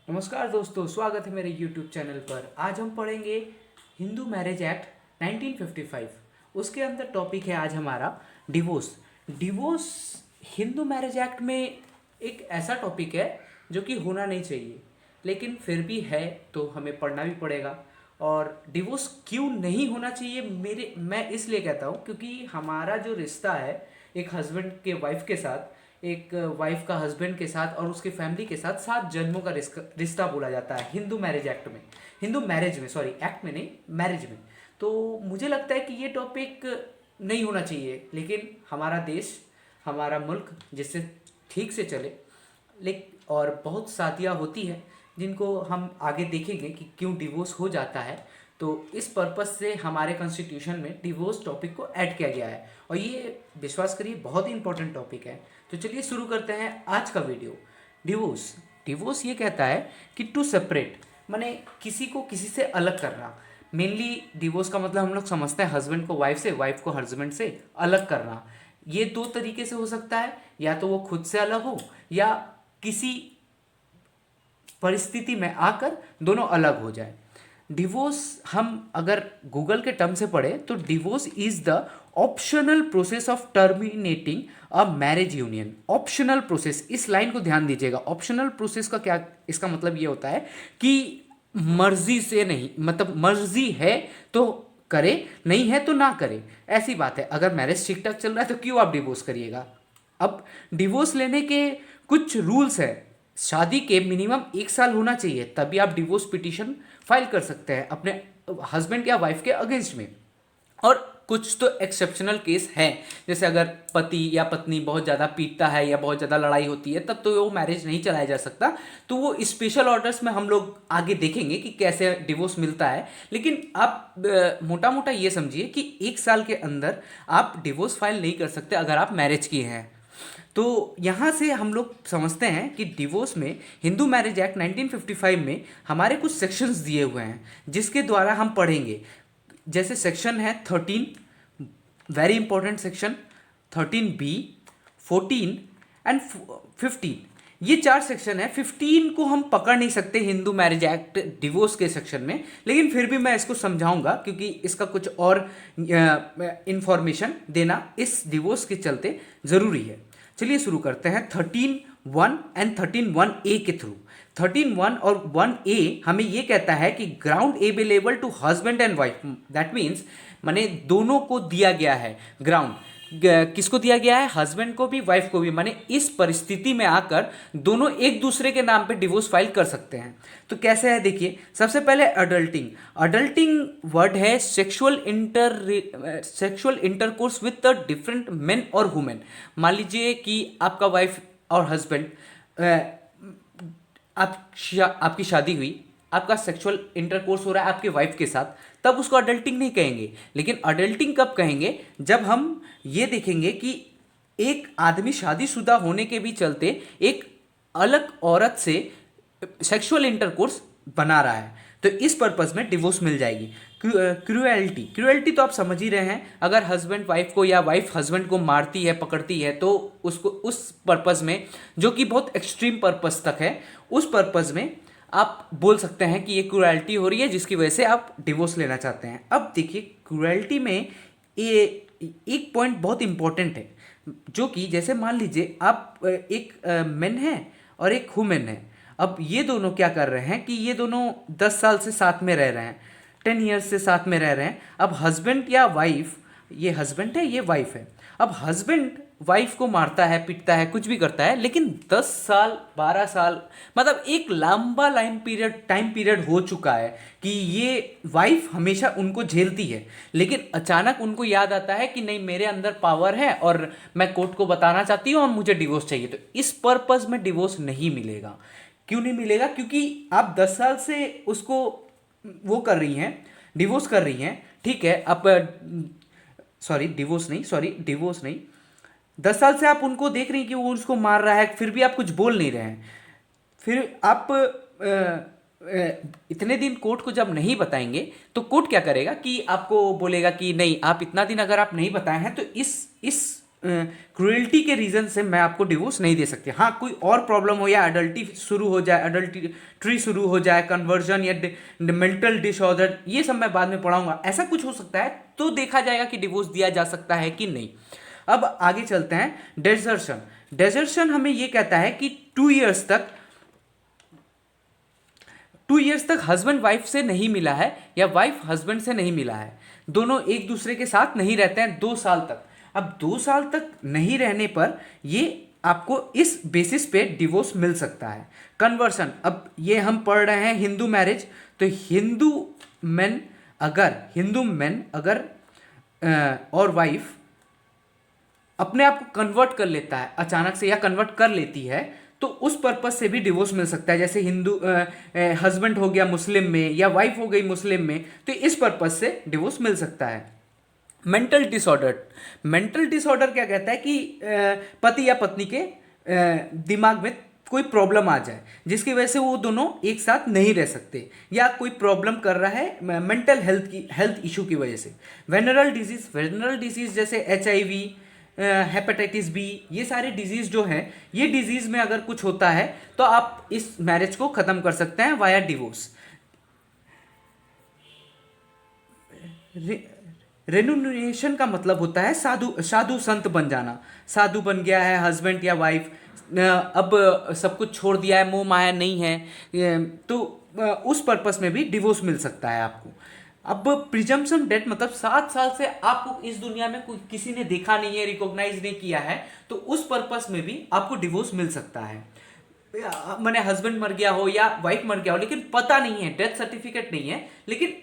नमस्कार दोस्तों, स्वागत है मेरे YouTube चैनल पर। आज हम पढ़ेंगे हिंदू मैरिज एक्ट 1955। उसके अंदर टॉपिक है आज हमारा divorce. Divorce Hindu marriage act में एक ऐसा टॉपिक है जो कि होना नहीं चाहिए, लेकिन फिर भी है तो हमें पढ़ना भी पड़ेगा। और डिवोर्स क्यों नहीं होना चाहिए मैं इसलिए कहता हूँ क्योंकि हमारा जो रिश्ता है एक हस्बैंड के वाइफ के साथ, एक वाइफ का हस्बैंड के साथ और उसके फैमिली के साथ 7 जन्मों का रिश्ता बोला जाता है हिंदू मैरिज एक्ट में। हिंदू मैरिज में, सॉरी, एक्ट में नहीं, मैरिज में। तो मुझे लगता है कि ये टॉपिक नहीं होना चाहिए, लेकिन हमारा देश, हमारा मुल्क जिससे ठीक से चले, लेकिन और बहुत शादियाँ होती हैं जिनको हम आगे देखेंगे कि क्यों डिवोर्स हो जाता है। तो इस पर्पस से हमारे कॉन्स्टिट्यूशन में डिवोर्स टॉपिक को ऐड किया गया है और ये विश्वास करिए बहुत ही इंपॉर्टेंट टॉपिक है। तो चलिए शुरू करते हैं आज का वीडियो। डिवोर्स डिवोर्स ये कहता है कि टू सेपरेट, माने किसी को किसी से अलग करना। मेनली डिवोर्स का मतलब हम लोग समझते हैं हस्बैंड को वाइफ से, वाइफ को हस्बैंड से अलग करना। ये दो तरीके से हो सकता है, या तो वो खुद से अलग हो या किसी परिस्थिति में आकर दोनों अलग हो जाए। डिवोर्स हम अगर गूगल के टर्म से पढ़े तो divorce is the optional process of terminating a marriage union. Optional process, इस लाइन को ध्यान दीजिएगा। ऑप्शनल प्रोसेस का क्या, इसका मतलब ये होता है कि मर्जी से नहीं, मतलब मर्जी है तो करे, नहीं है तो ना करे, ऐसी बात है। अगर मैरिज ठीक ठाक चल रहा है तो क्यों आप डिवोर्स करिएगा। अब डिवोर्स लेने के कुछ रूल्स है। शादी के मिनिमम 1 साल होना चाहिए, तभी आप डिवोर्स पिटीशन फाइल कर सकते हैं अपने हस्बैंड या वाइफ के अगेंस्ट में। और कुछ तो एक्सेप्शनल केस हैं, जैसे अगर पति या पत्नी बहुत ज़्यादा पीटता है या बहुत ज़्यादा लड़ाई होती है, तब तो वो मैरिज नहीं चलाया जा सकता। तो वो स्पेशल ऑर्डर्स में हम लोग आगे देखेंगे कि कैसे डिवोर्स मिलता है। लेकिन आप मोटा मोटा ये समझिए कि 1 साल के अंदर आप डिवोर्स फाइल नहीं कर सकते अगर आप मैरिज किए हैं। तो यहाँ से हम लोग समझते हैं कि डिवोर्स में हिंदू मैरिज एक्ट 1955 में हमारे कुछ सेक्शंस दिए हुए हैं जिसके द्वारा हम पढ़ेंगे। जैसे सेक्शन है 13, very important section 13B, 14 and 15। ये 4 सेक्शन है। 15 को हम पकड़ नहीं सकते हिंदू मैरिज एक्ट डिवोर्स के सेक्शन में, लेकिन फिर भी मैं इसको समझाऊंगा क्योंकि इसका कुछ और इंफॉर्मेशन देना इस डिवोर्स के चलते ज़रूरी है। चलिए शुरू करते हैं 13(1) एंड 13(1)A के थ्रू। 13(1) और 1A हमें ये कहता है कि ground available to husband and wife, that means माने दोनों को दिया गया है ग्राउंड। किसको दिया गया है? हस्बैंड को भी, वाइफ को भी। माने इस परिस्थिति में आकर दोनों एक दूसरे के नाम पे डिवोर्स फाइल कर सकते हैं। तो कैसे है देखिए। सबसे पहले अडल्टिंग। अडल्टिंग वर्ड है sexual intercourse with the different main और वुमेन। मान लीजिए कि आपका वाइफ और हस्बैंड, आपकी शादी हुई, आपका सेक्सुअल इंटरकोर्स हो रहा है आपके वाइफ के साथ, तब उसको अडल्टिंग नहीं कहेंगे। लेकिन अडल्टिंग कब कहेंगे? जब हम ये देखेंगे कि एक आदमी शादीशुदा होने के भी चलते एक अलग औरत से सेक्सुअल इंटरकोर्स बना रहा है, तो इस पर्पस में डिवोर्स मिल जाएगी। क्रूएल्टी, क्रूएल्टी तो आप समझ ही रहे हैं। अगर हस्बैंड वाइफ को या वाइफ हस्बैंड को मारती है, पकड़ती है, तो उसको उस पर्पस में, जो कि बहुत एक्सट्रीम पर्पस तक है, उस पर्पस में आप बोल सकते हैं कि ये क्रूएल्टी हो रही है जिसकी वजह से आप डिवोर्स लेना चाहते हैं। अब देखिए क्रूएल्टी में ये एक पॉइंट बहुत इंपॉर्टेंट है, जो कि जैसे मान लीजिए आप एक मेन है और एक वुमेन है। अब ये दोनों क्या कर रहे हैं कि ये दोनों 10 साल से साथ में रह रहे हैं, 10 ईयर्स से साथ में रह रहे हैं। अब हस्बैंड या वाइफ, ये हस्बैंड है, ये वाइफ है। अब हस्बैंड वाइफ को मारता है, पीटता है, कुछ भी करता है, लेकिन 10 साल 12 साल, मतलब एक लंबा टाइम पीरियड हो चुका है कि ये वाइफ हमेशा उनको झेलती है। लेकिन अचानक उनको याद आता है कि नहीं, मेरे अंदर पावर है और मैं कोर्ट को बताना चाहती हूँ और मुझे डिवोर्स चाहिए। तो इस पर्पस में डिवोर्स नहीं मिलेगा। क्यों नहीं मिलेगा? क्योंकि आप 10 साल से उसको वो कर रही हैं, डिवोर्स कर रही हैं, ठीक है। आप डिवोर्स नहीं, 10 साल से आप उनको देख रही हैं कि वो उसको मार रहा है, फिर भी आप कुछ बोल नहीं रहे हैं। फिर आप इतने दिन कोर्ट को जब नहीं बताएंगे तो कोर्ट क्या करेगा कि आपको बोलेगा कि नहीं, आप इतना दिन अगर आप नहीं बताए हैं तो इस क्रुएल्टी के रीज़न से मैं आपको डिवोर्स नहीं दे सकती। हाँ, कोई और प्रॉब्लम हो या अडल्टी शुरू हो जाए, अडल्ट्री शुरू हो जाए, कन्वर्जन या मेंटल डिसऑर्डर, ये सब मैं बाद में पढ़ाऊंगा, ऐसा कुछ हो सकता है तो देखा जाएगा कि डिवोर्स दिया जा सकता है कि नहीं। अब आगे चलते हैं। डेजर्शन। डेजर्शन हमें ये कहता है कि 2 इयर्स तक हस्बैंड वाइफ से नहीं मिला है या वाइफ हस्बैंड से नहीं मिला है, दोनों एक दूसरे के साथ नहीं रहते हैं 2 साल तक। अब 2 साल तक नहीं रहने पर ये आपको इस बेसिस पे डिवोर्स मिल सकता है। कन्वर्सन, अब ये हम पढ़ रहे हैं हिंदू मैरिज, तो हिंदू मैन अगर और वाइफ अपने आप को कन्वर्ट कर लेता है अचानक से या कन्वर्ट कर लेती है, तो उस पर्पज से भी डिवोर्स मिल सकता है। जैसे हिंदू हस्बैंड हो गया मुस्लिम में या वाइफ हो गई मुस्लिम में, तो इस पर्पज से डिवोर्स मिल सकता है। मेंटल डिसऑर्डर क्या कहता है कि पति या पत्नी के दिमाग में कोई प्रॉब्लम आ जाए जिसकी वजह से वो दोनों एक साथ नहीं रह सकते, या कोई प्रॉब्लम कर रहा है मेंटल हेल्थ इशू की वजह से। वेनरल डिजीज जैसे HIV, हेपेटाइटिस बी, ये सारे डिजीज़ जो हैं, ये डिजीज़ में अगर कुछ होता है तो आप इस मैरिज को ख़त्म कर सकते हैं वाया डिवोर्स। रेनुनेशन का मतलब होता है साधु संत बन जाना। साधु बन गया है हस्बैंड या वाइफ, अब सब कुछ छोड़ दिया है, मोह माया नहीं है, तो उस पर्पस में भी डिवोर्स मिल सकता है आपको। अब प्रिजम्पशन डेट मतलब 7 साल से आपको इस दुनिया में कोई किसी ने देखा नहीं है, रिकॉग्नाइज नहीं किया है, तो उस पर्पस में भी आपको डिवोर्स मिल सकता है। मैंने हस्बैंड मर गया हो या वाइफ मर गया हो लेकिन पता नहीं है, डेथ सर्टिफिकेट नहीं है, लेकिन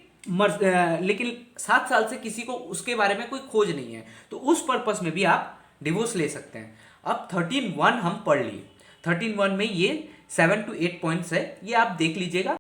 7 साल से किसी को उसके बारे में कोई खोज नहीं है, तो उस पर्पस में भी आप डिवोर्स ले सकते हैं। अब 13(1) हम पढ़ लिए। 13(1) में ये 7 to 8 पॉइंट्स है, ये आप देख लीजिएगा।